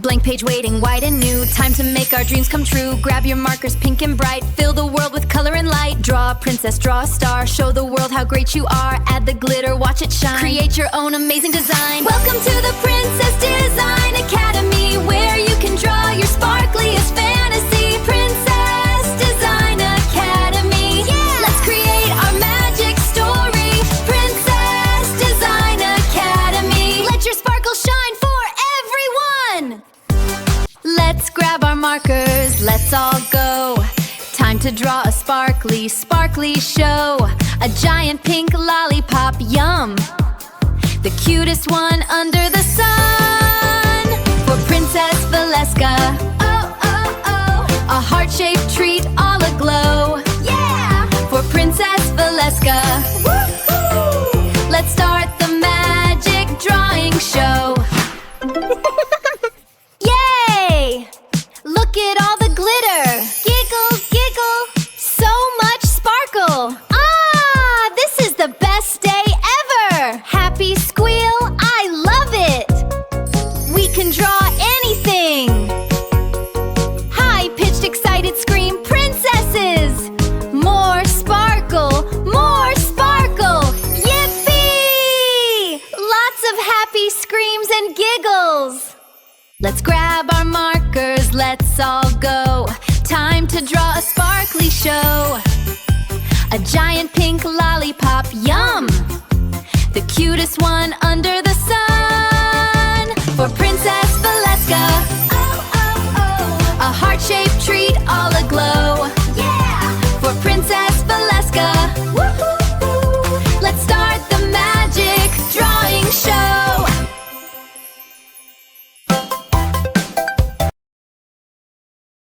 Blank page waiting, white and new. Time to make our dreams come true. Grab your markers, pink and bright. Fill the world with color and light. Draw a princess, draw a star. Show the world how great you are. Add the glitter, watch it shine. Create your own amazing design. Welcome to the Princess Design Academy, where you can draw your sparkliest fantasy. Princess Design Academy, yeah! Let's create our magic story. Princess Design Academy. Let your sparkle shine for everyone! Let's grab our markers, let's all go. Time to draw a sparkly, sparkly show. A giant pink lollipop, yum! The cutest one under the sun. For Princess Valeska, oh, oh, oh. A heart-shaped treat all aglow, yeah! For Princess Valeska, woo-hoo! Let's start the magic drawing show. Yay! Look at all the glitter. Giggle, giggle, so much sparkle. Ah, this is the best day ever. Happy squeal, I love it. We can draw anything. High-pitched, excited scream, princesses. More sparkle, more sparkle. Yippee! Lots of happy screams and giggles. Let's grab our markers, let's all go. Time to draw a sparkly show. A giant pink lollipop, yum! The cutest one under the sun. For Princess